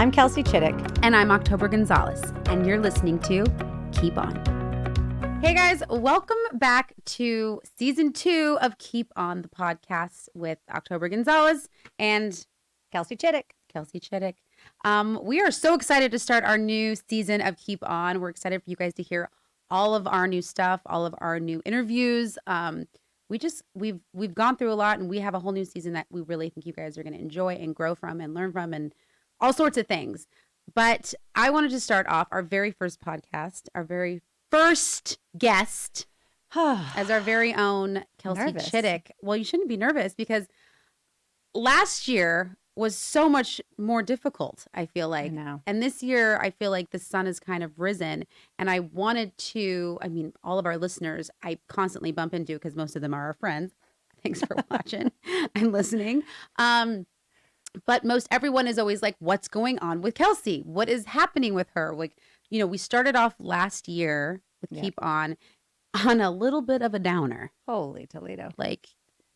I'm Kelsey Chittick. And I'm October Gonzalez. And you're listening to Keep On. Hey guys, welcome back to season 2 of Keep On, the podcast with October Gonzalez and Kelsey Chittick. We are so excited to start our new season of Keep On. We're excited for you guys to hear all of our new stuff, all of our new interviews. We've gone through a lot, and we have a whole new season that we really think you guys are going to enjoy and grow from and learn from and all sorts of things. But I wanted to start off our very first podcast, our very first guest as our very own Kelsey Chittick. Well, you shouldn't be nervous because last year was so much more difficult, I feel like. And this year, I feel like the sun has kind of risen. And I wanted to, all of our listeners, I constantly bump into because most of them are our friends. Thanks for watching and listening. But most everyone is always like, what's going on with Kelsey? What is happening with her? Like, we started off last year with Keep On a little bit of a downer. Holy Toledo. Like,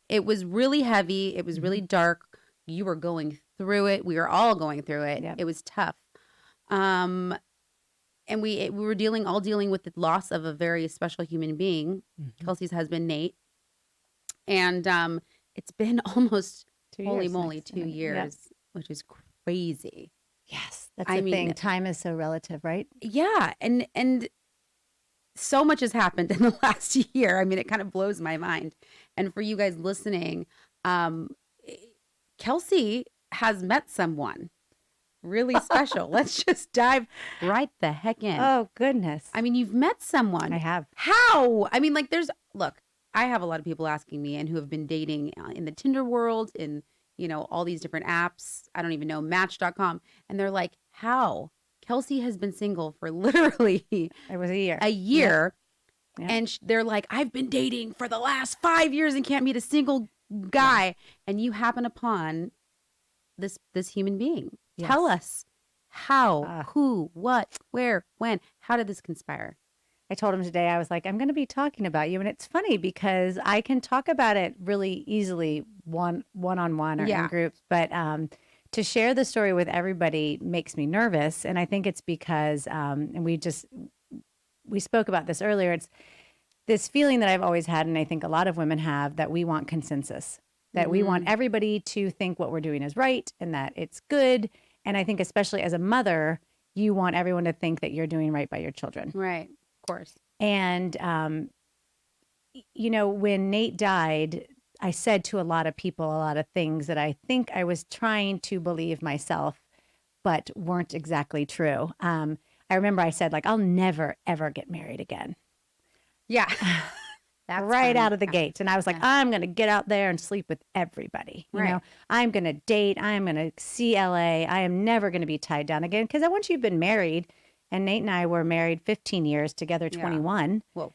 it was really heavy. It was really dark. You were going through it. We were all going through it. Yep. It was tough. And we were dealing with the loss of a very special human being, Kelsey's husband, Nate. And it's been almost 2 years, which is crazy. Yes, that's the thing. Time is so relative, right? Yeah, and so much has happened in the last year. It kind of blows my mind. And for you guys listening, Kelsey has met someone really special. Let's just dive right the heck in. Oh, goodness. You've met someone. I have. How? I have a lot of people asking me and who have been dating in the Tinder world, in, all these different apps. I don't even know, Match.com. And they're like, how? Kelsey has been single for literally it was a year. Yeah. Yeah. And they're like, I've been dating for the last 5 years and can't meet a single guy. Yeah. And you happen upon this human being. Yes. Tell us how, who, what, where, when, how did this conspire? I told him today, I was like, I'm going to be talking about you. And it's funny because I can talk about it really easily one-on-one or in groups. But to share the story with everybody makes me nervous. And I think it's because, and we spoke about this earlier, it's this feeling that I've always had, and I think a lot of women have, that we want consensus, that we want everybody to think what we're doing is right and that it's good. And I think especially as a mother, you want everyone to think that you're doing right by your children. Right. Course. And, when Nate died, I said to a lot of people a lot of things that I think I was trying to believe myself, but weren't exactly true. I remember I said, I'll never, ever get married again. Yeah. That's right out of the gates. And I was like, I'm going to get out there and sleep with everybody. You know, I'm going to date. I'm going to see LA. I am never going to be tied down again. Because once you've been married, and Nate and I were married 15 years, together 21. Yeah. Whoa.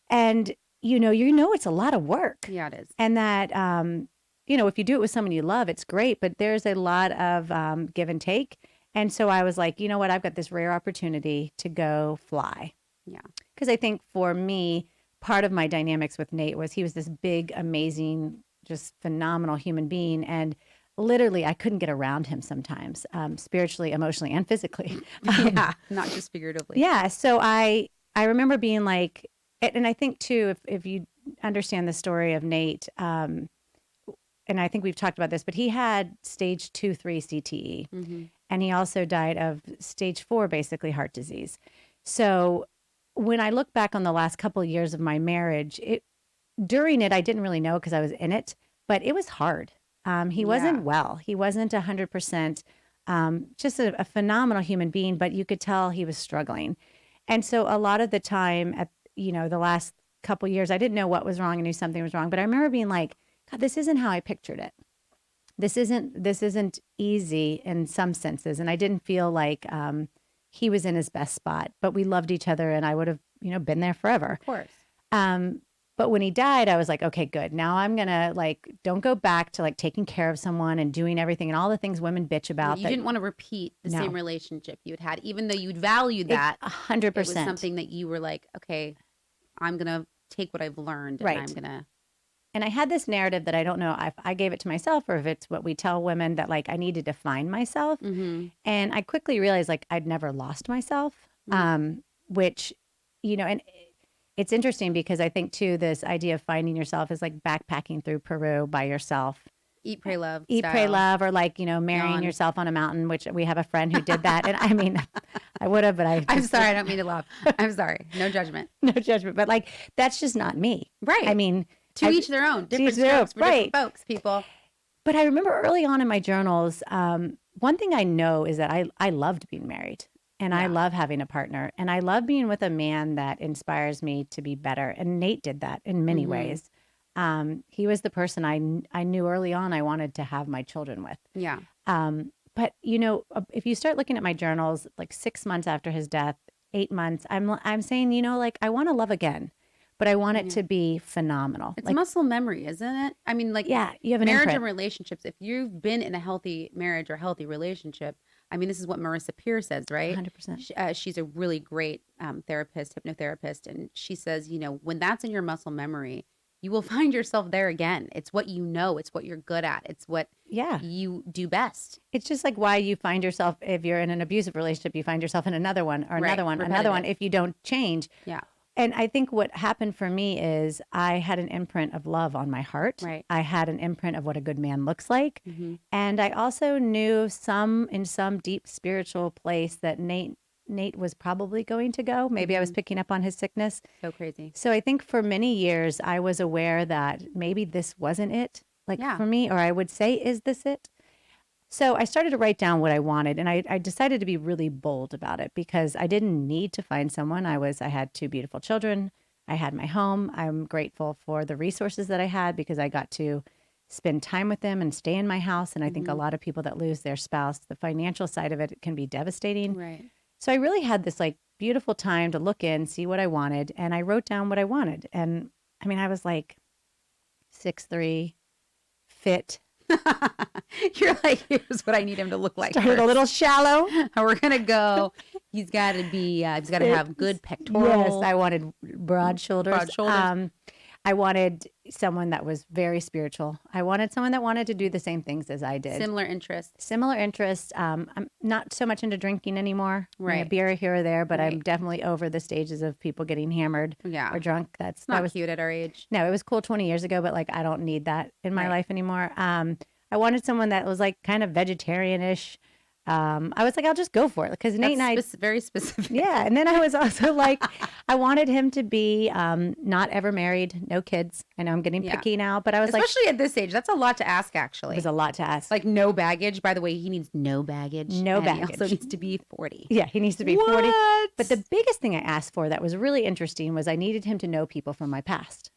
And, it's a lot of work. Yeah, it is. And that, if you do it with someone you love, it's great. But there's a lot of give and take. And so I was like, you know what? I've got this rare opportunity to go fly. Yeah. Because I think for me, part of my dynamics with Nate was he was this big, amazing, just phenomenal human being. And literally, I couldn't get around him sometimes, spiritually, emotionally, and physically. Not just figuratively. Yeah. So I remember being like, and I think too, if you understand the story of Nate, and I think we've talked about this, but he had stage 2-3 CTE, and he also died of stage 4, basically heart disease. So when I look back on the last couple of years of my marriage, during it, I didn't really know because I was in it, but it was hard. He wasn't well. He wasn't 100%, just a phenomenal human being, but you could tell he was struggling. And so a lot of the time at, the last couple years, I didn't know what was wrong. I knew something was wrong, but I remember being like, God, this isn't how I pictured it. This isn't easy in some senses. And I didn't feel like he was in his best spot, but we loved each other and I would have, been there forever. Of course. But when he died, I was like, okay, good. Now I'm going to don't go back to taking care of someone and doing everything and all the things women bitch about. You didn't want to repeat the same relationship you had, even though you'd value that. 100%. It was something that you were like, okay, I'm going to take what I've learned and I'm going to And I had this narrative that I don't know if I gave it to myself or if it's what we tell women, that like I need to define myself. Mm-hmm. And I quickly realized like I'd never lost myself, which, and it's interesting because I think too, this idea of finding yourself is like backpacking through Peru by yourself. Eat, pray, love. Eat, pray, style. love, or like, marrying Yawn. yourself on a mountain, which we have a friend who did that. And I mean, I would have, but I'm sorry. I don't mean to laugh. I'm sorry. No judgment. no judgment, but like, that's just not me. Right. I mean, To each their own. Different each their own, strokes for different folks, people. But I remember early on in my journals, one thing I know is that I loved being married, and I love having a partner, and I love being with a man that inspires me to be better. And Nate did that in many ways. He was the person I knew early on I wanted to have my children with. Yeah. But if you start looking at my journals, like 6 months after his death, 8 months, I'm saying, like I want to love again, but I want it to be phenomenal. It's like, muscle memory, isn't it? I mean, like, yeah, you have an marriage imprint. and relationships. If you've been in a healthy marriage or healthy relationship, I mean, this is what Marissa Peer says, right? 100%. She's a really great therapist, hypnotherapist. And she says, when that's in your muscle memory, you will find yourself there again. It's what you know. It's what you're good at. It's what you do best. It's just like why you find yourself, if you're in an abusive relationship, you find yourself in another one or another one, another one, if you don't change. Yeah. And I think what happened for me is I had an imprint of love on my heart. Right. I had an imprint of what a good man looks like. And I also knew in some deep spiritual place that Nate was probably going to go. Maybe I was picking up on his sickness. So crazy. So I think for many years, I was aware that maybe this wasn't it, for me, or I would say, is this it? So I started to write down what I wanted, and I decided to be really bold about it because I didn't need to find someone. I had 2 beautiful children. I had my home. I'm grateful for the resources that I had because I got to spend time with them and stay in my house. And I think a lot of people that lose their spouse, the financial side of it can be devastating. Right. So I really had this beautiful time to look in, see what I wanted, and I wrote down what I wanted. And I mean, I was like 6'3", fit. You're like, here's what I need him to look like. Started first. a little shallow. We're gonna go. He's got to be. He's got to have good pectorals. Yes, I wanted broad shoulders. Broad shoulders. I wanted someone that was very spiritual. I wanted someone that wanted to do the same things as I did. Similar interests. I'm not so much into drinking anymore. Right. I mean, a beer here or there, but Right. I'm definitely over the stages of people getting hammered or drunk. It's not cute at our age. No, it was cool 20 years ago, but I don't need that in my life anymore. I wanted someone that was kind of vegetarian-ish. I was like, I'll just go for it because Nate and I, very specific. yeah. And then I was also I wanted him to be not ever married, no kids. I know I'm getting picky now, but I was especially at this age, that's a lot to ask. Actually, it was a lot to ask. No baggage. By the way, he needs no baggage. No baggage. He also needs to be 40. Yeah, he needs to be 40. But the biggest thing I asked for that was really interesting was I needed him to know people from my past.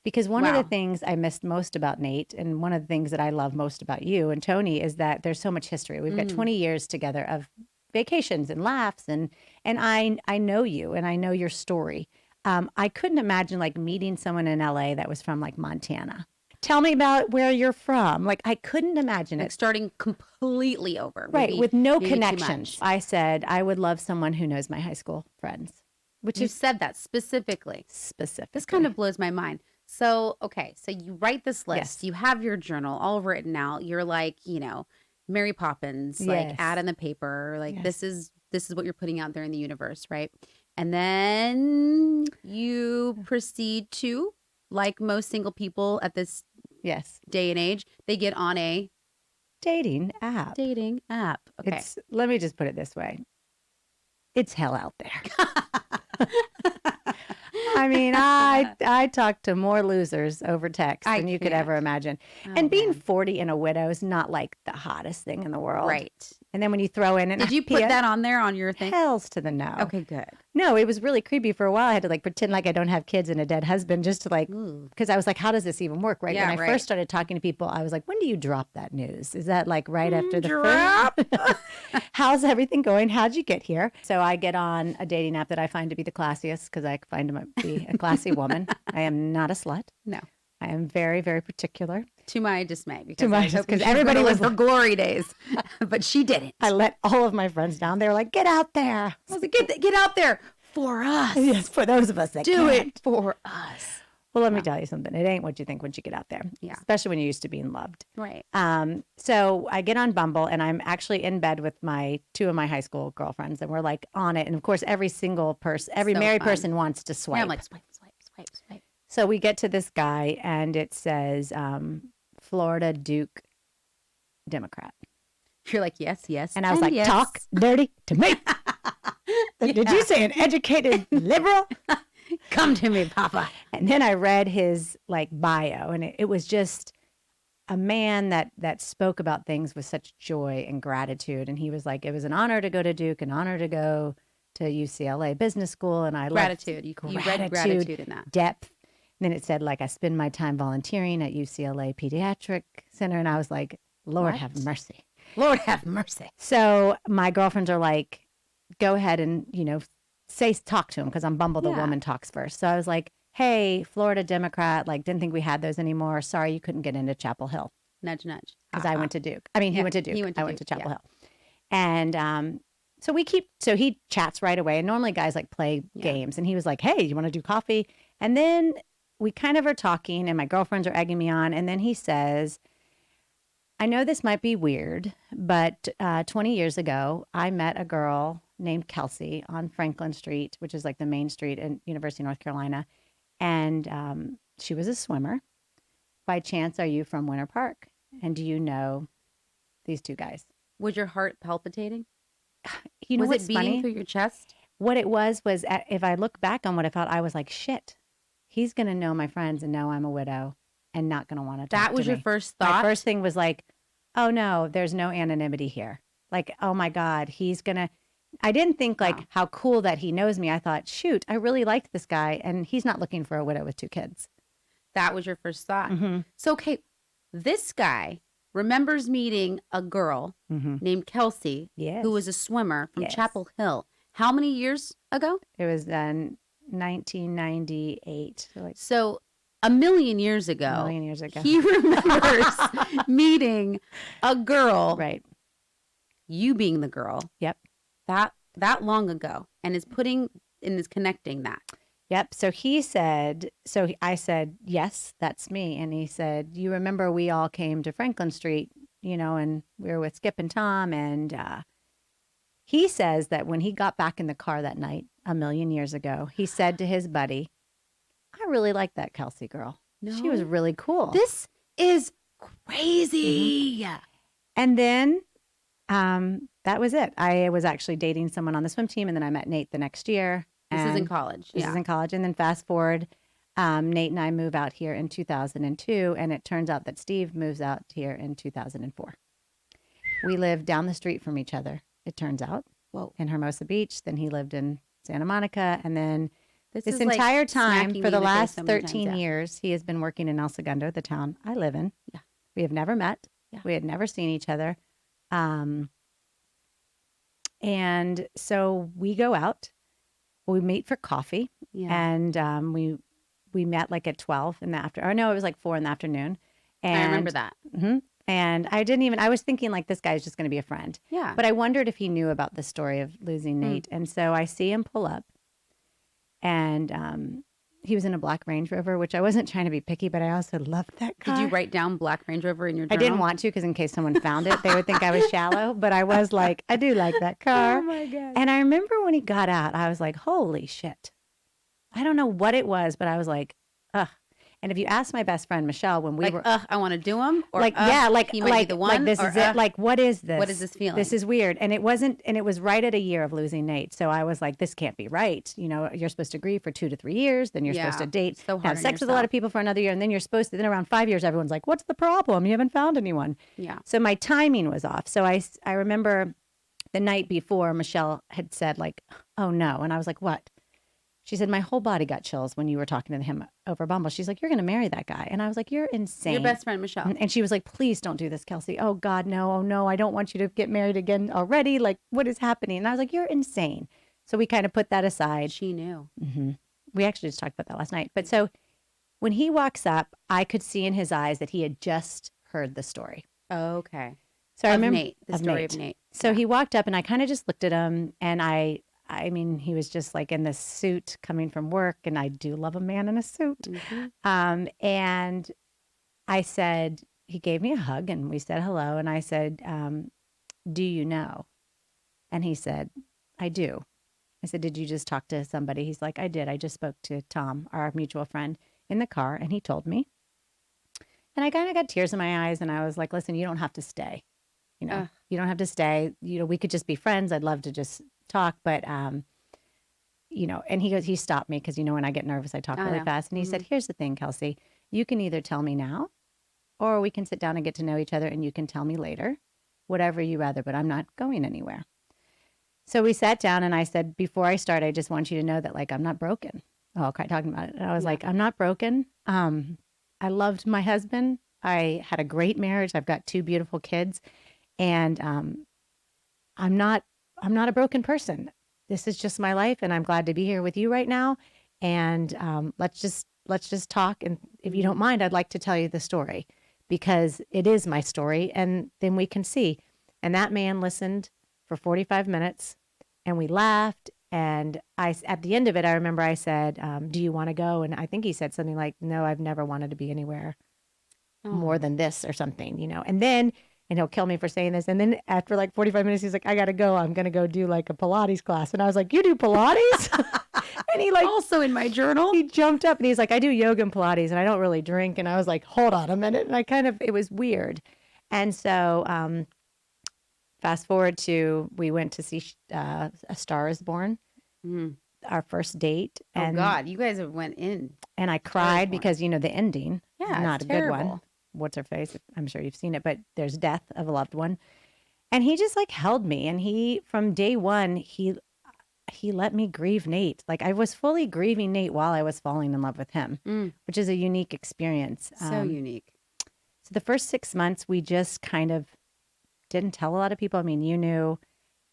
Because one of the things I missed most about Nate, and one of the things that I love most about you and Tony, is that there's so much history. We've got 20 years together of vacations and laughs, and I know you and I know your story. I couldn't imagine meeting someone in LA that was from Montana. Tell me about where you're from. I couldn't imagine it. Starting completely over. Right, with no connections. I said I would love someone who knows my high school friends. You said that specifically. This kind of blows my mind. So, okay, so you write this list. Yes. You have your journal all written out. You're Mary Poppins, ad in the paper. This is what you're putting out there in the universe, right? And then you proceed to, like most single people at this day and age, they get on a dating app. Okay. Let me just put it this way. It's hell out there. I mean, I talked to more losers over text than you could ever imagine. And being 40 and a widow is not the hottest thing in the world. Right. And then when you throw in Did you put that on there on your thing? Hells to the no. Okay, good. No, it was really creepy for a while. I had to pretend like I don't have kids and a dead husband just to because I was like, how does this even work? Right. Yeah, when I first started talking to people, I was like, when do you drop that news? Is that right after the first? How's everything going? How'd you get here? So I get on a dating app that I find to be the classiest because I find him to be a classy woman. I am not a slut. No. I am very, very particular. To my dismay, because everybody was for glory days, but she didn't. I let all of my friends down. They were like, "Get out there!" I was like, "Get out there for us." Yes, for those of us that do can't. it for us. Well, let me tell you something. It ain't what you think once you get out there. Yeah. Especially when you're used to being loved. Right. So I get on Bumble and I'm actually in bed with two of my high school girlfriends and we're like on it. And of course, every single person, every So married fun. person wants to swipe. Yeah, I'm like, swipe, swipe, swipe, swipe. So we get to this guy and it says Florida Duke Democrat. You're like, yes, yes. And I was like, yes. talk dirty to me. Did you say an educated liberal? Come to me, Papa. And then I read his like bio and it was just a man that spoke about things with such joy and gratitude. And he was like, it was an honor to go to Duke, an honor to go to UCLA Business School. And I Gratitude. You read gratitude in that. Depth. And then it said like, I spend my time volunteering at UCLA Pediatric Center. And I was like, Lord have mercy. Lord have mercy. So my girlfriends are like, go ahead and, talk to him because on Bumble, the woman talks first. So I was like, hey, Florida Democrat, like, didn't think we had those anymore. Sorry, you couldn't get into Chapel Hill. Nudge, nudge. Because I went to Duke. I mean, he went to Duke. I went to Chapel Hill. And so he chats right away. And normally guys like play games. And he was like, hey, you want to do coffee? And then we kind of are talking and my girlfriends are egging me on. And then he says, I know this might be weird, but 20 years ago, I met a girl named Kelsey on Franklin Street, which is like the main street in University of North Carolina. And she was a swimmer. By chance, are you from Winter Park? And do you know these two guys? Was your heart palpitating? You know was what's it beating funny? through your chest? What it was if I look back on what I felt, I was like, shit, he's going to know my friends and know I'm a widow and not going to want to talk to me. That was your first thought? My first thing was like, oh no, there's no anonymity here. Like, oh my God, he's going to, I didn't think like how cool that he knows me. I thought, shoot, I really liked this guy and he's not looking for a widow with 2 kids. That was your first thought. Mm-hmm. So, okay, this guy remembers meeting a girl named Kelsey, who was a swimmer from Chapel Hill. How many years ago? It was 1998. So a million years ago, he remembers meeting a girl. Right. You being the girl. Yep. That long ago, and is connecting that. Yep. So I said, yes, that's me. And he said, you remember we all came to Franklin Street, and we were with Skip and Tom. And he says that when he got back in the car that night, a million years ago, he said to his buddy, I really like that Kelsey girl. No. She was really cool. This is crazy. Mm-hmm. And then that was it. I was actually dating someone on the swim team, and then I met Nate the next year. This is in college. This is in college. And then fast forward, Nate and I move out here in 2002, and it turns out that Steve moves out here in 2004. We live down the street from each other, it turns out. Whoa. In Hermosa Beach. Then he lived in Santa Monica. And then this like entire time, for the last so 13 years, he has been working in El Segundo, the town I live in. Yeah. We have never met. Yeah. We had never seen each other. And so we go out. We meet for coffee, and we met like at 12 in the afternoon. Or no, it was like 4 in the afternoon. And, I remember that. Mm-hmm, and I was thinking like this guy's just going to be a friend. Yeah. But I wondered if he knew about the story of losing Nate. And so I see him pull up, and he was in a black Range Rover, which I wasn't trying to be picky, but I also loved that car. Did you write down black Range Rover in your journal? I didn't want to because in case someone found it, they would think I was shallow. But I was like, I do like that car. Oh my God. And I remember when he got out, I was like, holy shit. I don't know what it was, but I was like, ugh. And if you ask my best friend, Michelle, when we were... I want to do him? Or, he might be the one? Like, this is it. Like, what is this? What is this feeling? This is weird. And it was right at a year of losing Nate. So I was like, this can't be right. You're supposed to grieve for 2 to 3 years. Then you're supposed to date, have sex with a lot of people for another year. And then you're supposed to, then around 5 years, everyone's like, what's the problem? You haven't found anyone. Yeah. So my timing was off. So I remember the night before, Michelle had said like, oh no. And I was like, what? She said, my whole body got chills when you were talking to him over Bumble. She's like, you're going to marry that guy. And I was like, you're insane. Your best friend, Michelle. And she was like, please don't do this, Kelsey. Oh, God, no. Oh, no. I don't want you to get married again already. Like, what is happening? And I was like, you're insane. So we kind of put that aside. She knew. Mm-hmm. We actually just talked about that last night. But so when he walks up, I could see in his eyes that he had just heard the story. Okay. So I remember Nate, the story of Nate. So he walked up and I kind of just looked at him and I I mean, he was just like in this suit coming from work, and I do love a man in a suit. And I said, he gave me a hug and we said hello. And I said, do you know? And he said, I do. I said, did you just talk to somebody? He's like, I did. I just spoke to Tom, our mutual friend, in the car, and he told me. And I kind of got tears in my eyes, and I was like, listen, you don't have to stay. You know, you don't have to stay. You know, we could just be friends. I'd love to just talk, but, you know, and he stopped me because, you know, when I get nervous, I talk really fast. And he said, here's the thing, Kelsey, you can either tell me now or we can sit down and get to know each other and you can tell me later, whatever you rather, but I'm not going anywhere. So we sat down and I said, before I start, I just want you to know that, like, I'm not broken. Oh, okay, talking about it. And I was like, I'm not broken. I loved my husband. I had a great marriage. I've got 2 beautiful kids, and I'm not a broken person. This is just my life, and I'm glad to be here with you right now. And let's just talk. And if you don't mind, I'd like to tell you the story because it is my story, and then we can see. And that man listened for 45 minutes, and we laughed. And at the end of it, I remember I said, do you want to go? And I think he said something like, no, I've never wanted to be anywhere more than this or something, you know. And then, and he'll kill me for saying this. And then after like 45 minutes, he's like, I got to go. I'm going to go do like a Pilates class. And I was like, you do Pilates? And he like, Also in my journal. he jumped up and he's like, I do yoga and Pilates and I don't really drink. And I was like, hold on a minute. And it was weird. And so, fast forward to, we went to see A Star is Born, our first date. And, oh God, you guys have went in. And I cried because, you know, the ending, not a good one. terrible. What's her face? I'm sure you've seen it, but there's death of a loved one. And he just like held me. And he, from day one, he let me grieve Nate. Like I was fully grieving Nate while I was falling in love with him, which is a unique experience. So unique. So the first 6 months, we just kind of didn't tell a lot of people. I mean, you knew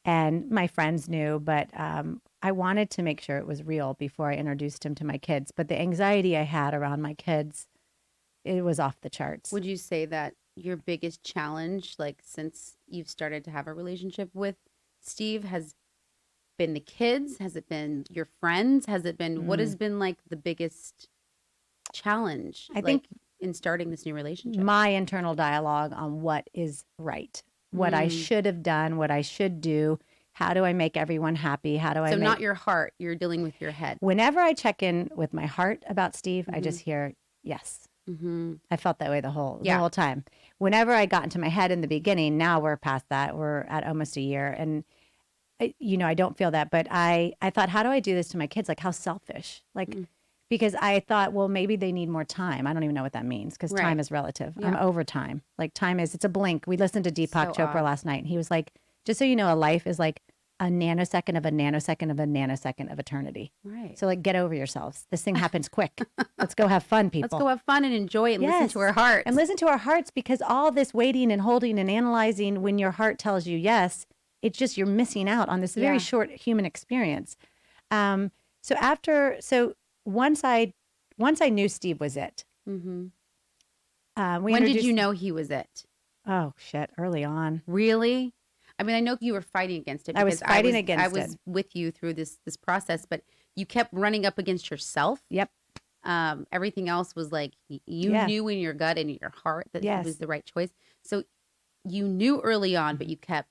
and my friends knew, but I wanted to make sure it was real before I introduced him to my kids. But the anxiety I had around my kids, it was off the charts. Would you say that your biggest challenge, like since you've started to have a relationship with Steve, has been the kids? Has it been your friends? Has it been, what has been like the biggest challenge? I think in starting this new relationship? My internal dialogue on what is right, what I should have done, what I should do. How do I make everyone happy? How do I So not your heart, you're dealing with your head. Whenever I check in with my heart about Steve, I just hear yes. I felt that way the whole time. Whenever I got into my head in the beginning, now we're past that. We're at almost a year. And, you know, I don't feel that. But I thought, how do I do this to my kids? Like, how selfish? Like, because I thought, well, maybe they need more time. I don't even know what that means because time is relative. I'm over time. Like, time is, it's a blink. We listened to Deepak Chopra last night. And he was like, just so you know, a life is like a nanosecond of a nanosecond of a nanosecond of eternity. Right. So like, get over yourselves. This thing happens quick. Let's go have fun, people. Let's go have fun and enjoy it and listen to our hearts. And listen to our hearts, because all this waiting and holding and analyzing when your heart tells you yes, it's just, you're missing out on this very short human experience. So once I knew Steve was it. When did you know he was it? Oh shit, early on. Really? I mean, I know you were fighting against it. I was fighting against it. I was with you through this process, but you kept running up against yourself. Yep. Everything else was like, you knew in your gut and in your heart that it was the right choice. So you knew early on, but you kept.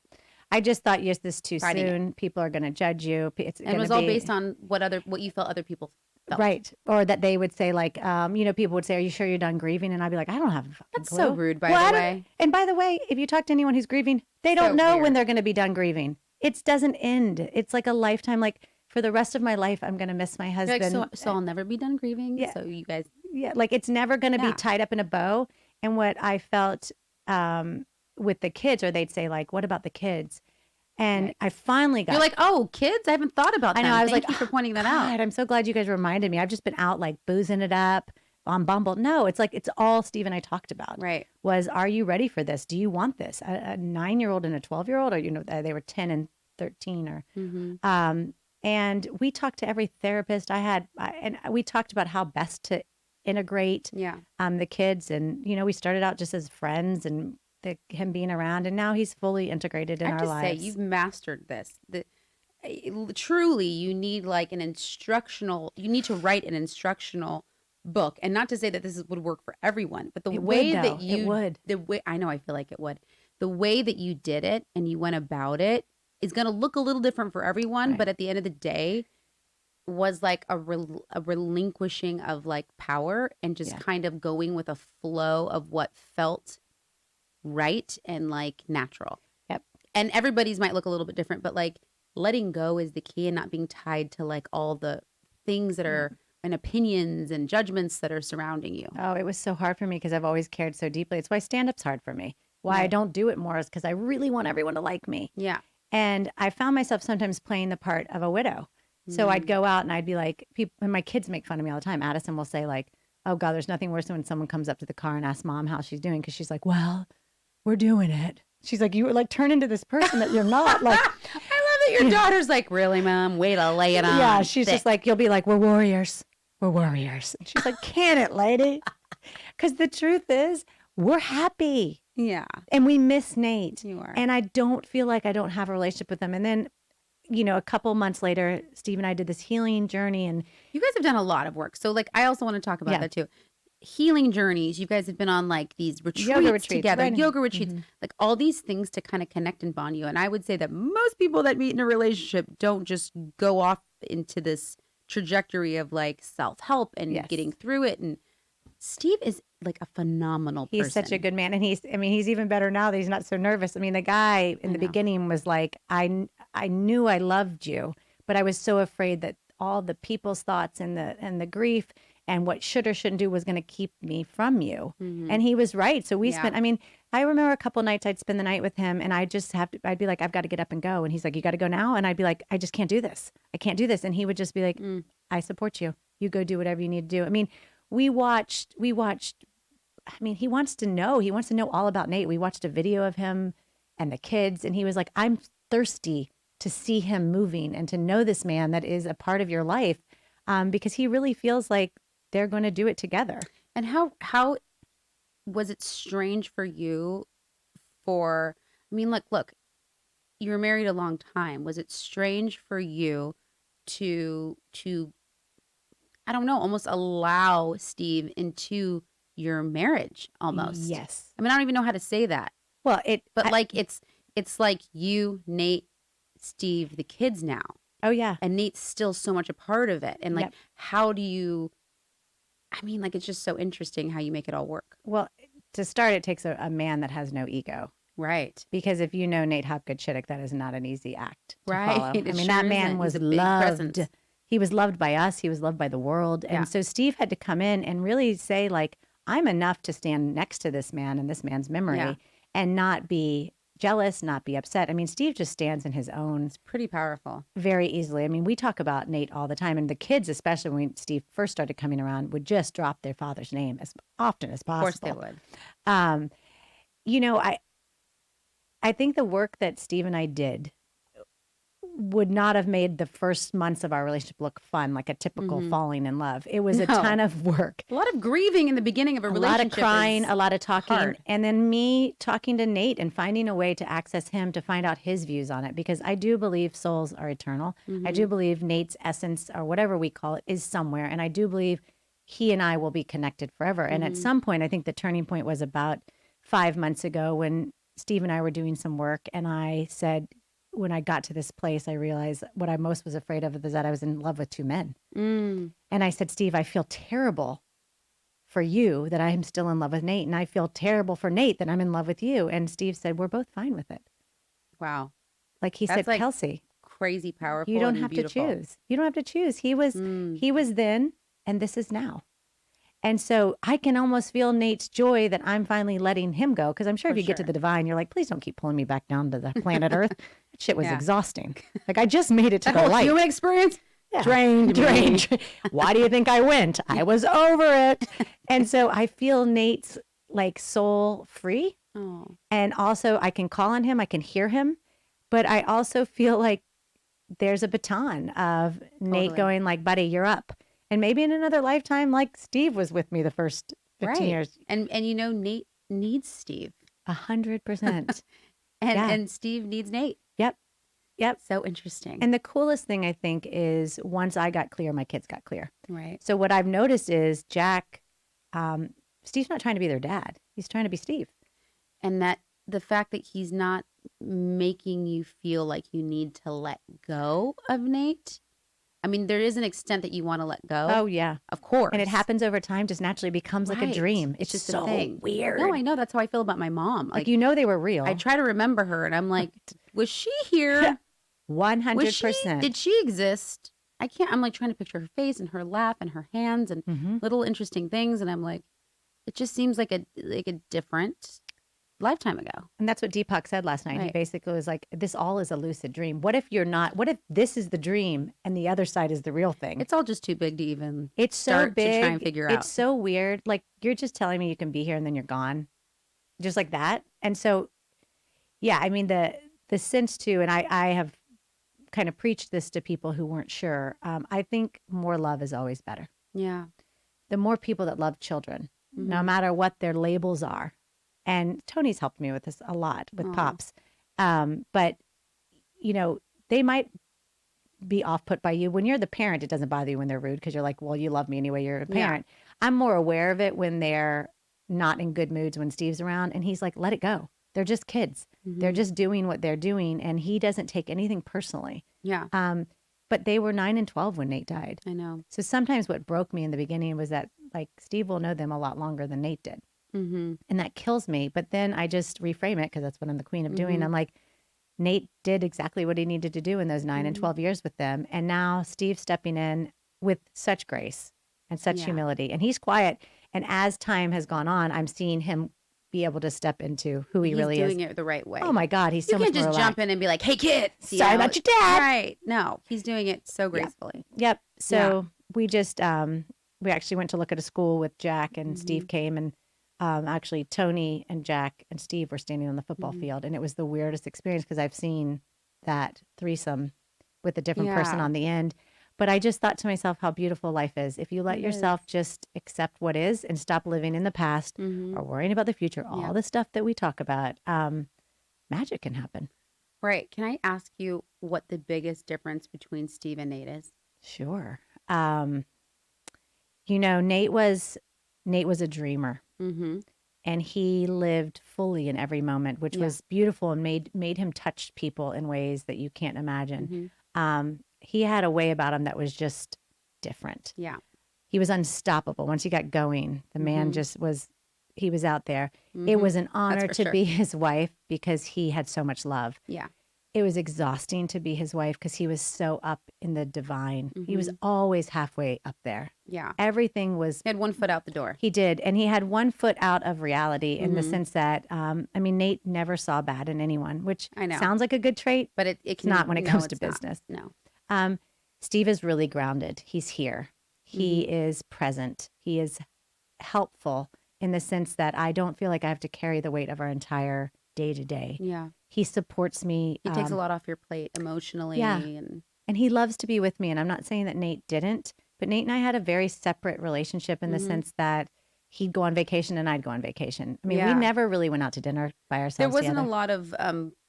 I just thought, yes, this is too soon. People are going to judge you. And it was all based on what you felt other people felt. Right. Or that they would say, like, you know, people would say, are you sure you're done grieving? And I'd be like, I don't have a fucking That's clue. so rude, by the way. And by the way, if you talk to anyone who's grieving, they don't know when they're going to be done grieving. It doesn't end. It's like a lifetime. Like, for the rest of my life, I'm going to miss my husband. Like, so I'll never be done grieving? Yeah. So you guys. Yeah. Like, it's never going to be tied up in a bow. And what I felt with the kids, or they'd say, like, what about the kids? And I finally got. You're like, oh, kids? I haven't thought about that. I know. I was Thank like, you for pointing that out. I'm so glad you guys reminded me. I've just been out like boozing it up on Bumble. No, it's like, it's all Steve and I talked about. Right. Was, are you ready for this? Do you want this? A 9-year-old and a 12-year-old, or, you know, they were 10 and 13 or, and we talked to every therapist I had, and we talked about how best to integrate the kids. And, you know, we started out just as friends and him being around, and now he's fully integrated in our lives. Say, you've mastered this. truly, you need like an instructional, you need to write an instructional book. And not to say that would work for everyone, but the It way would, that though. It would. the way, I know, I feel like it would. The way that you did it and you went about it is going to look a little different for everyone. Right. But at the end of the day, was like a relinquishing of like power and just Yeah. kind of going with a flow of what felt right and like natural. Yep. And everybody's might look a little bit different, but like letting go is the key and not being tied to like all the things that are and opinions and judgments that are surrounding you. Oh, it was so hard for me because I've always cared so deeply. It's why stand-up's hard for me. Why I Right. don't do it more is because I really want everyone to like me. Yeah. And I found myself sometimes playing the part of a widow. So I'd go out and I'd be like, people, and my kids make fun of me all the time. Addison will say like, oh God, there's nothing worse than when someone comes up to the car and asks mom how she's doing. Cause she's like, well, we're doing it. She's like, you were like, turn into this person that you're not. Like, I love that your daughter's like, really, mom? Way to lay it on. yeah, she's thick." just like, you'll be like, we're warriors. We're warriors. And she's like, can it, lady? Cause the truth is we're happy Yeah. and we miss Nate. You are. And I don't feel like I don't have a relationship with him. And then, you know, a couple months later, Steve and I did this healing journey and You guys have done a lot of work. So like I also want to talk about Yeah. that too. Healing journeys. You guys have been on like these retreats, retreats, together, right. yoga retreats, like all these things to kind of connect and bond you. And I would say that most people that meet in a relationship don't just go off into this trajectory of like self-help and Yes. getting through it. And Steve is like a phenomenal he's person. such a good man. And he's even better now that he's not so nervous. I mean, the guy in the know. beginning was like, I knew I loved you, but I was so afraid that all the people's thoughts and the grief and what should or shouldn't do was going to keep me from you. And he was right. So we Yeah. spent, I mean, I remember a couple nights I'd spend the night with him and I'd be like, I've got to get up and go. And he's like, you got to go now? And I'd be like, I just can't do this. I can't do this. And he would just be like, I support you. You go do whatever you need to do. I mean, we watched, I mean, he wants to know all about Nate. We watched a video of him and the kids and he was like, I'm thirsty to see him moving and to know this man that is a part of your life because he really feels like they're going to do it together. And how was it strange for you I mean, look, you were married a long time. Was it strange for you to I don't know, almost allow Steve into your marriage almost? Yes. I mean, I don't even know how to say that. Well, Like it's like you, Nate, Steve, the kids now. oh yeah. And Nate's still so much a part of it. And like Yep. how do you I mean, like it's just so interesting how you make it all work. Well, to start, it takes a man that has no ego. Right. Because if you know Nate Hopgood-Chittick, that is not an easy act to Right. follow. It I mean, sure that man isn't. was He's a big presence. loved. He was loved by us. He was loved by the world. Yeah. And so Steve had to come in and really say, like, I'm enough to stand next to this man and this man's memory Yeah. and not be jealous, not be upset. I mean, Steve just stands in his own It's pretty powerful. very easily. I mean, we talk about Nate all the time. And the kids, especially when Steve first started coming around, would just drop their father's name as often as Of possible. course they would. You know, I think the work that Steve and I did would not have made the first months of our relationship look fun, like a typical falling in love. It was a No. ton of work, A lot of grieving in the beginning of a a lot relationship. of crying, is a lot of talking, hard. and then me talking to Nate and finding a way to access him to find out his views on it. Because I do believe souls are eternal. I do believe Nate's essence, or whatever we call it, is somewhere. And I do believe he and I will be connected forever. And at some point, I think the turning point was about 5 months ago when Steve and I were doing some work. And I said, when I got to this place, I realized what I most was afraid of is that I was in love with two men. And I said, Steve, I feel terrible for you that I'm still in love with Nate. And I feel terrible for Nate that I'm in love with you. And Steve said, we're both fine with it. Wow. Like he That's said, like Kelsey, Crazy powerful. you don't and have beautiful. to choose. You don't have to choose. He was then, and this is now. And so I can almost feel Nate's joy that I'm finally letting him go. Because I'm sure if you get to sure. the divine, you're like, please don't keep pulling me back down to the planet Earth. That shit was Yeah. exhausting. Like I just made it to That the whole light. human experience. Yeah. Drained me. Drained. Why do you think I went? I was over it. And so I feel Nate's like soul free. Oh. And also I can call on him. I can hear him. But I also feel like there's a baton of Nate Totally. going like, buddy, you're up. And maybe in another lifetime, like Steve was with me the first 15 Right. years. And you know, Nate needs Steve. 100%. And Yeah. and Steve needs Nate. Yep. Yep. So interesting. And the coolest thing I think is once I got clear, my kids got clear. Right. So what I've noticed is Jack, Steve's not trying to be their dad. He's trying to be Steve. And that the fact that he's not making you feel like you need to let go of Nate. I mean, there is an extent that you want to let go. Oh, yeah. Of course. And it happens over time, just naturally becomes like a dream. It's just so a thing. weird. No, I know. That's how I feel about my mom. Like, you know, they were real. I try to remember her and I'm like, was she here? 100%. Did she exist? I can't. I'm like trying to picture her face and her laugh and her hands and little interesting things. And I'm like, it just seems like a different lifetime ago. And that's what Deepak said last night. He basically was like, this all is a lucid dream. What if you're not, what if this is the dream and the other side is the real thing? It's all just too big to even it's so start big to try and figure out. It's so weird. Like, you're just telling me you can be here and then you're gone. Just like that. And so, yeah, I mean, the sense too, and I have kind of preached this to people who weren't sure. I think more love is always better. Yeah. The more people that love children, no matter what their labels are. And Tony's helped me with this a lot with Pops. But, you know, they might be off put by you. When you're the parent, it doesn't bother you when they're rude because you're like, well, you love me anyway. You're a parent. Yeah. I'm more aware of it when they're not in good moods when Steve's around. And he's like, let it go. They're just kids. They're just doing what they're doing. And he doesn't take anything personally. Yeah. But they were 9 and 12 when Nate died. I know. So sometimes what broke me in the beginning was that, like, Steve will know them a lot longer than Nate did. And that kills me. But then I just reframe it because that's what I'm the queen of doing. I'm like, Nate did exactly what he needed to do in those 9 and 12 years with them. And now Steve's stepping in with such grace and such humility. And he's quiet. And as time has gone on, I'm seeing him be able to step into who he really is. He's doing it the right way. Oh my God, he's so much more You can't just jump in and be like, hey, kid. Sorry about your dad. Right. No, he's doing it so gracefully. Yep. So we just, we actually went to look at a school with Jack and Steve came and actually Tony and Jack and Steve were standing on the football field. And it was the weirdest experience because I've seen that threesome with a different person on the end. But I just thought to myself how beautiful life is. If you let yourself just accept what is and stop living in the past or worrying about the future, all the stuff that we talk about, magic can happen. Right. Can I ask you what the biggest difference between Steve and Nate is? Sure. You know, Nate was a dreamer. And he lived fully in every moment, which was beautiful and made him touch people in ways that you can't imagine. He had a way about him that was just different. Yeah. He was unstoppable. Once he got going, the man he was out there. It was an honor to be his wife because he had so much love. Yeah. It was exhausting to be his wife because he was so up in the divine. He was always halfway up there. Yeah. Everything was... He had one foot out the door. He did. And he had one foot out of reality in the sense that, I mean, Nate never saw bad in anyone, which I know. sounds like a good trait, but it's not when it comes to business. No. Steve is really grounded. He's here. He is present. He is helpful in the sense that I don't feel like I have to carry the weight of our entire day to day. Yeah. He supports me. He takes a lot off your plate emotionally. Yeah. And he loves to be with me. And I'm not saying that Nate didn't, but Nate and I had a very separate relationship in the sense that he'd go on vacation and I'd go on vacation. I mean, we never really went out to dinner by ourselves. There wasn't together. A lot of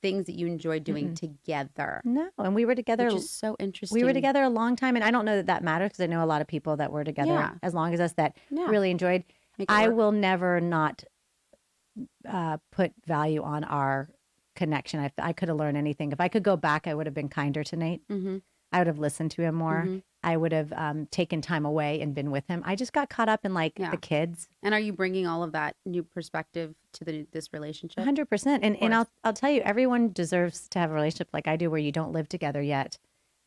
things that you enjoyed doing together. No. And we were together. Which is so interesting. We were together a long time. And I don't know that matters because I know a lot of people that were together as long as us that really enjoyed. I will never not put value on our connection. I could have learned anything. If I could go back, I would have been kinder to Nate. I would have listened to him more. I would have taken time away and been with him. I just got caught up in the kids. And are you bringing all of that new perspective to this relationship? 100%. And I'll tell you, everyone deserves to have a relationship like I do where you don't live together yet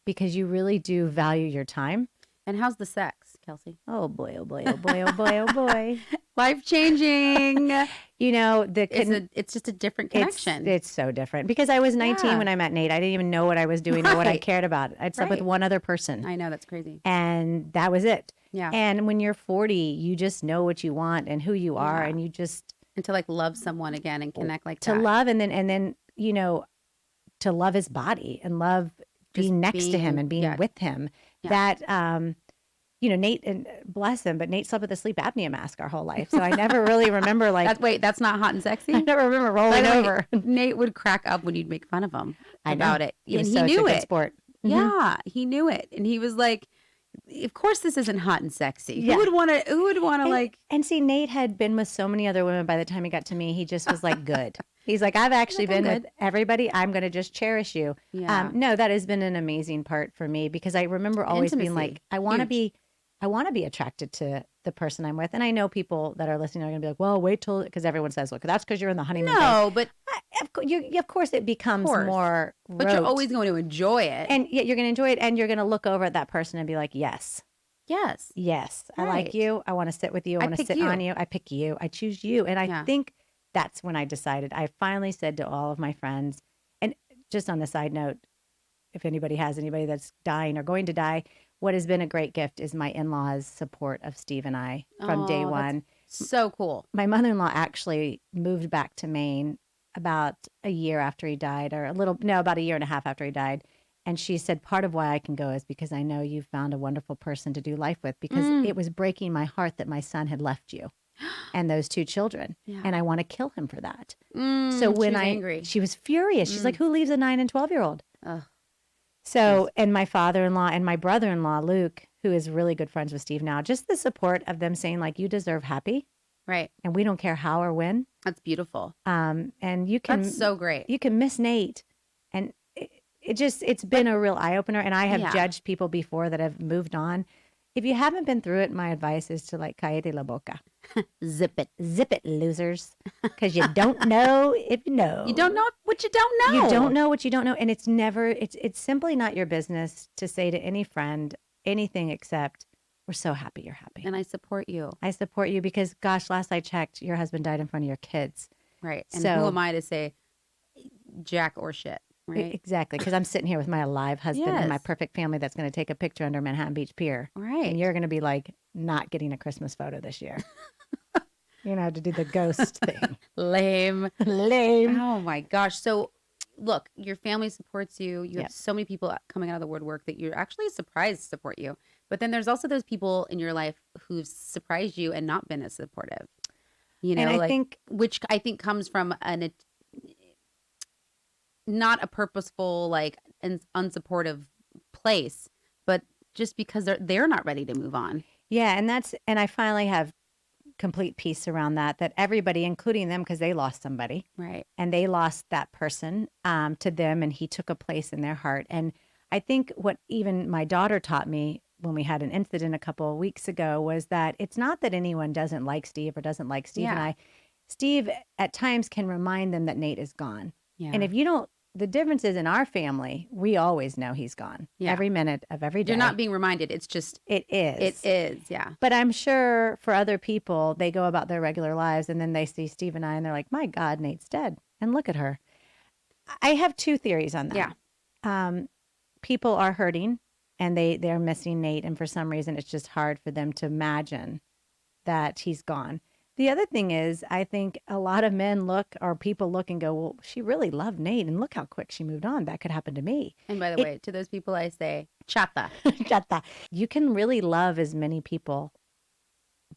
because you really do value your time. And how's the sex, Kelsey? Oh boy, oh boy, oh boy, oh boy, oh boy. Life changing. You know, it's just a different connection. It's so different because I was 19 when I met Nate. I didn't even know what I was doing or what I cared about. I'd slept with one other person. I know, that's crazy. And that was it. Yeah. And when you're 40, you just know what you want and who you are, and you just and to love someone again and connect like that. To love and then you know, to love his body and love being next to him and being with him. Yeah. That Nate, and bless him, but Nate slept with a sleep apnea mask our whole life. So I never really remember like, That's not hot and sexy? I never remember By rolling the way, over. Nate would crack up when you'd make fun of him I know. about it. He And was he such a knew good it. sport. Mhm. Yeah, he knew it. And he was like, of course this isn't hot and sexy. Yeah. Who would want to like And see, Nate had been with so many other women by the time he got to me. He just was like, good. He's like, I've actually like, I'm been good. with everybody. I'm going to just cherish you. Yeah. No, that has been an amazing part for me because I remember always being Intimacy. like, I want to Huge. be attracted to the person I'm with. And I know people that are listening are going to be like, well, wait till, because everyone says, look, that's because you're in the honeymoon phase. No, but Of course, it becomes course. more but you're rote. always going to enjoy it. And yet you're going to enjoy it. And you're going to look over at that person and be like, yes. yes. Yes, I Right. like you. I want to sit with you. I I want to pick sit you. on you. I pick you. I choose you. And I Yeah. think that's when I decided. I finally said to all of my friends, and just on a side note, if anybody has anybody that's dying or going to die, what has been a great gift is my in-laws' support of Steve and I from day Oh, that's one. So cool. My mother-in-law actually moved back to Maine about a year after he died, or about a year and a half after he died. And she said, part of why I can go is because I know you've found a wonderful person to do life with, because it was breaking my heart that my son had left you and those two children. Yeah. And I want to kill him for that. So So when angry. she was furious, she's like, who leaves a 9 and 12-year-old? Ugh. So, and my father-in-law and my brother-in-law, Luke, who is really good friends with Steve now, just the support of them saying like, you deserve happy Right. and we don't care how or when. That's beautiful. And you can, That's so great. you can miss Nate. And it's been a real eye opener. And I have Yeah. judged people before that have moved on. If you haven't been through it, my advice is to like, cállate la boca. Zip it, losers. Because you don't know if you know. You don't know what you don't know. You don't know what you don't know. And it's simply not your business to say to any friend anything except, we're so happy you're happy. And I support you. I support you because, gosh, last I checked, your husband died in front of your kids. Right. And So- who am I to say jack or shit? Right. Exactly. Because I'm sitting here with my alive husband and my Yes. perfect family that's going to take a picture under Manhattan Beach Pier. Right. And you're going to be like, not getting a Christmas photo this year. You're going to have to do the ghost thing. Lame. Lame. Oh my gosh. So look, your family supports you. You Yep. have so many people coming out of the woodwork that you're actually surprised support you. But then there's also those people in your life who've surprised you and not been as supportive. You know, And I like think- which I think comes from not a purposeful, like an unsupportive place, but just because they're not ready to move on. Yeah. And I finally have complete peace around that everybody, including them, because they lost somebody. Right. And they lost that person to them, and he took a place in their heart. And I think what even my daughter taught me when we had an incident a couple of weeks ago was that it's not that anyone doesn't like Steve or doesn't like Steve and Yeah. I. Steve at times can remind them that Nate is gone. Yeah. And if you don't, the difference is in our family, we always know he's gone. Yeah. Every minute of every day. You're not being reminded. It's just, It is. it is. Yeah. But I'm sure for other people, they go about their regular lives and then they see Steve and I and they're like, my God, Nate's dead. And look at her. I have two theories on that. Yeah. People are hurting and they're missing Nate. And for some reason, it's just hard for them to imagine that he's gone. The other thing is, I think a lot of men people look and go, well, she really loved Nate. And look how quick she moved on. That could happen to me. And by the way, to those people, I say, chata. Chata. You can really love as many people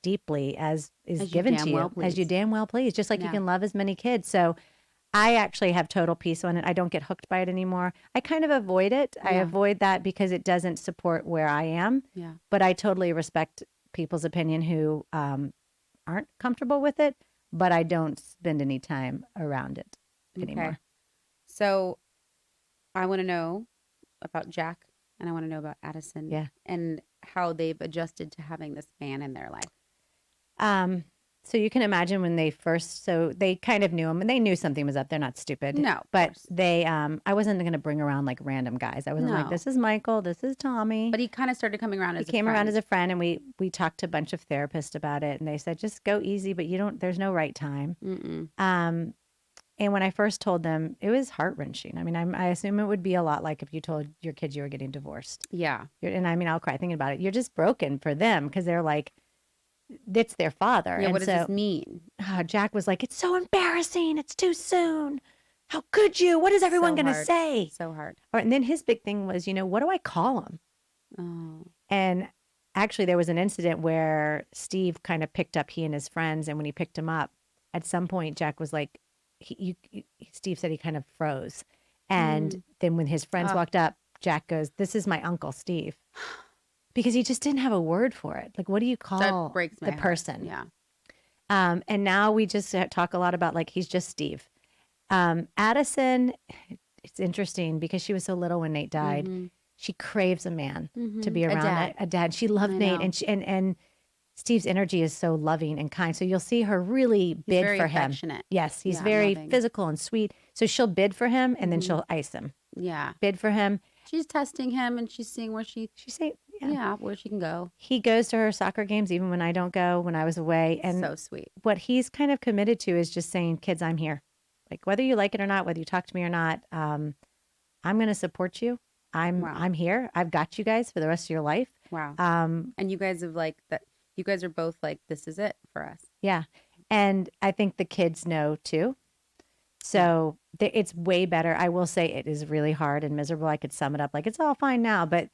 deeply as is As you given damn to you, well as you please. damn well please, just like you Yeah. can love as many kids. So I actually have total peace on it. I don't get hooked by it anymore. I kind of avoid it. I Yeah. avoid that because it doesn't support where I am, Yeah. but I totally respect people's opinion who aren't comfortable with it, but I don't spend any time around it anymore. Okay. So I want to know about Jack and I want to know about Addison. Yeah. And how they've adjusted to having this man in their life. So you can imagine when they they kind of knew him and they knew something was up. They're not stupid. No, of but course. they, I wasn't going to bring around like random guys. I wasn't like, No. this is Michael, this is Tommy. But he kind of started coming around He as came a around friend. as a friend and we talked to a bunch of therapists about it and they said, just go easy, but there's no right time. Mm-mm. And when I first told them, it was heart wrenching. I mean, I assume it would be a lot like if you told your kids you were getting divorced. Yeah. And I mean, I'll cry thinking about it. You're just broken for them because they're like, it's their father. Yeah. And What does so, this mean? Jack was like, it's so embarrassing. It's too soon. How could you? What is everyone So going to hard. say? So hard. And then his big thing was, what do I call him? Oh. And actually, there was an incident where Steve kind of picked up he and his friends, and when he picked him up, at some point, Jack was like, Steve said he kind of froze. And then when his friends Oh, walked up, Jack goes, "This is my uncle Steve," because he just didn't have a word for it. Like, what do you that call breaks my the heart. person? Yeah. And now we just talk a lot about like he's just Steve. Addison, it's interesting because she was so little when Nate died. Mm-hmm. She craves a man to Mm-hmm. be A around, dad. a dad. She loved I Nate, know. and and Steve's energy is so loving and kind. So you'll see her really He's bid very for him. affectionate. Yes, he's Yeah, very loving. physical and sweet. So she'll bid for him, and then Mm-hmm. she'll ice him. Yeah. Bid for him. She's testing him and she's seeing She say, yeah. yeah, where she can go. He goes to her soccer games even when I don't go. When I was away, and So sweet. what he's kind of committed to is just saying, "Kids, I'm here. Like whether you like it or not, whether you talk to me or not, I'm going to support you. Wow. I'm here. I've got you guys for the rest of your life." Wow. Um, And you guys have like that. You guys are both like, this is it for us. yeah, and I think the kids know too. Yeah. So it's way better. I will say it is really hard and miserable. I could sum it up like it's all fine now, but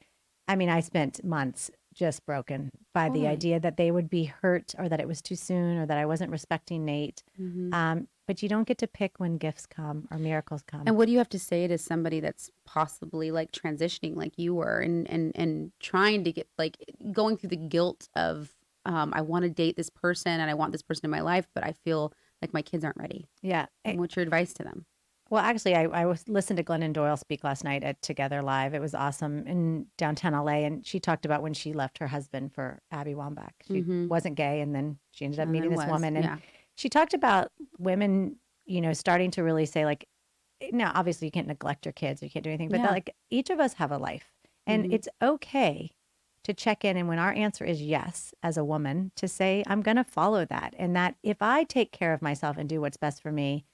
I mean, I spent months just broken by the Totally. idea that they would be hurt or that it was too soon or that I wasn't respecting Nate. Mm-hmm. But you don't get to pick when gifts come or miracles come. And what do you have to say to somebody that's possibly like transitioning like you were and trying to get like going through the guilt of I want to date this person and I want this person in my life, but I feel like my kids aren't ready. Yeah. And what's your advice to them? Well, actually, I was listened to Glennon Doyle speak last night at Together Live. It was awesome in downtown LA, and she talked about when she left her husband for Abby Wambach. She Mm-hmm. wasn't gay, and then she ended up And meeting then this was, woman, and yeah. she talked about women, starting to really say like, now obviously you can't neglect your kids, you can't do anything, but Yeah. that like each of us have a life, and Mhm. it's okay to check in, and when our answer is yes, as a woman, to say I'm going to follow that, and that if I take care of myself and do what's best for me,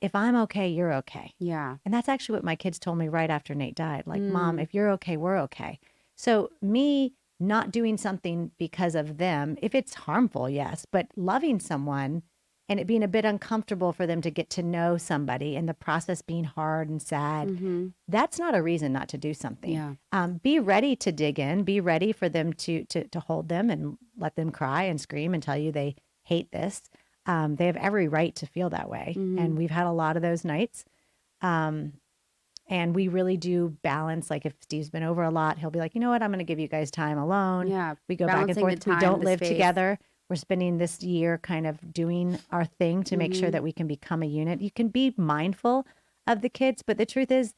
if I'm okay, you're okay. Yeah. And that's actually what my kids told me right after Nate died. Like, Mom, Mm. if you're okay, we're okay. So me not doing something because of them, if it's harmful, yes, but loving someone and it being a bit uncomfortable for them to get to know somebody and the process being hard and sad, Mm-hmm. that's not a reason not to do something. Yeah. Be ready to dig in, be ready for them to hold them and let them cry and scream and tell you they hate this. They have every right to feel that way. Mhm. And we've had a lot of those nights. And we really do balance. Like if Steve's been over a lot, he'll be like, you know what? I'm going to give you guys time alone. Yeah. We go back and Balancing the forth. We time, don't the live space. together. We're spending this year kind of doing our thing to make sure Mhm. that we can become a unit. You can be mindful of the kids, but the truth is,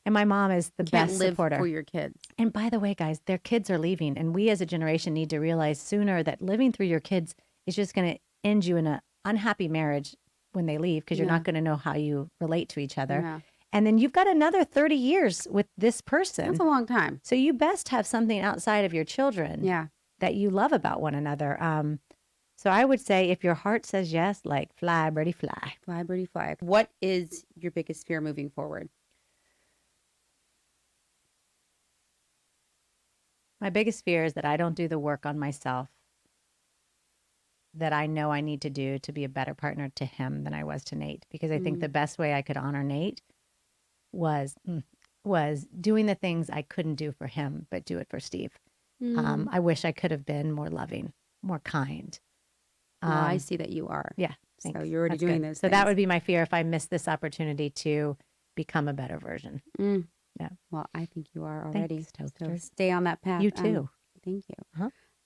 and my mom is the You can't best live supporter. for your kids. And by the way, guys, their kids are leaving. And we as a generation need to realize sooner that living through your kids is just going to end you in an unhappy marriage when they leave because you're Yeah. not going to know how you relate to each other. Yeah. And then you've got another 30 years with this person. That's a long time. So you best have something outside of your children Yeah. that you love about one another. So I would say if your heart says yes, like fly, birdie, fly. Fly, birdie, fly. What is your biggest fear moving forward? My biggest fear is that I don't do the work on myself that I know I need to do to be a better partner to him than I was to Nate. Because I think the best way I could honor Nate was doing the things I couldn't do for him, but do it for Steve. I wish I could have been more loving, more kind. Well, I see that you are. Yeah. So Thanks. you're already That's doing good. those So that things. would be my fear if I miss this opportunity to become a better version. Mm. Yeah. Well, I think you are already. Thanks, So Toaster. stay on that path. You too. Thank you.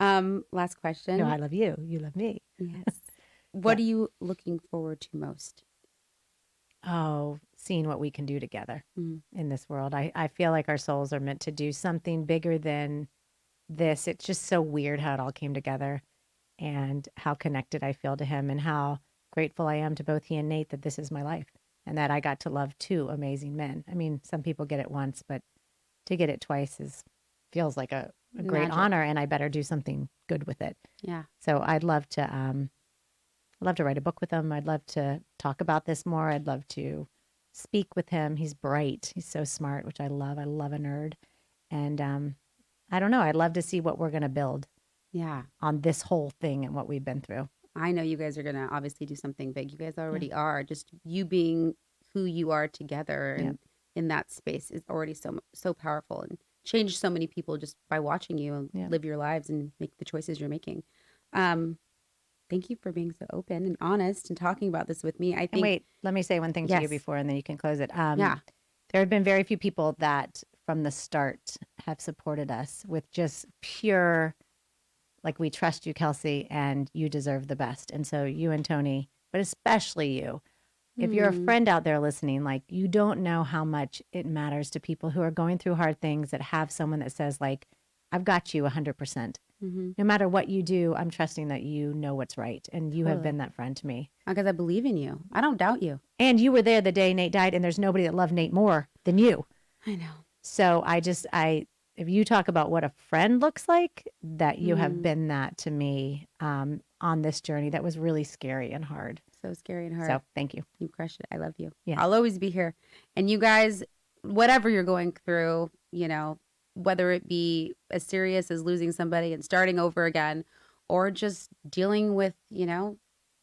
Uh-huh. Last question. No, I love you. You love me. Yes. What are you looking forward to most? Oh, seeing what we can do together Mm. in this world. I feel like our souls are meant to do something bigger than this. It's just so weird how it all came together and how connected I feel to him and how grateful I am to both he and Nate that this is my life and that I got to love two amazing men. I mean, some people get it once, but to get it twice feels like a great Magic. honor, and I better do something good with it. Yeah. So I'd love to write a book with him. I'd love to talk about this more. I'd love to speak with him. He's bright. He's so smart, which I love. I love a nerd. And I don't know. I'd love to see what we're going to build Yeah. on this whole thing and what we've been through. I know you guys are going to obviously do something big. You guys already are. Just you being who you are together and in that space is already so powerful. And changed so many people just by watching you Yeah. live your lives and make the choices you're making. Um, Thank you for being so open and honest and talking about this with me. I And think, wait, let me say one thing to you yes, before, and then you can close it. yeah, There have been very few people that from the start have supported us with just pure, like, we trust you, Kelsey, and you deserve the best. And so you and Tony, but especially you, if you're a mm, friend out there listening, like, you don't know how much it matters to people who are going through hard things that have someone that says, like, I've got you 100%. mm-hmm, No matter what you do, I'm trusting that you know what's right. And you have totally. been that friend to me. Because I believe in you. I don't doubt you. And you were there the day Nate died, and there's nobody that loved Nate more than you. I know. So if you talk about what a friend looks like, that you have Mm, been that to me on this journey that was really scary and hard. so scary and hard. So thank you. You crushed it. I love you. Yeah. I'll always be here. And you guys, whatever you're going through, whether it be as serious as losing somebody and starting over again, or just dealing with,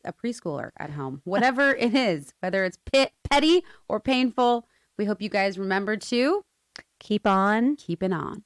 a preschooler at home, whatever it is, whether it's petty or painful, we hope you guys remember to Keep on keep it on.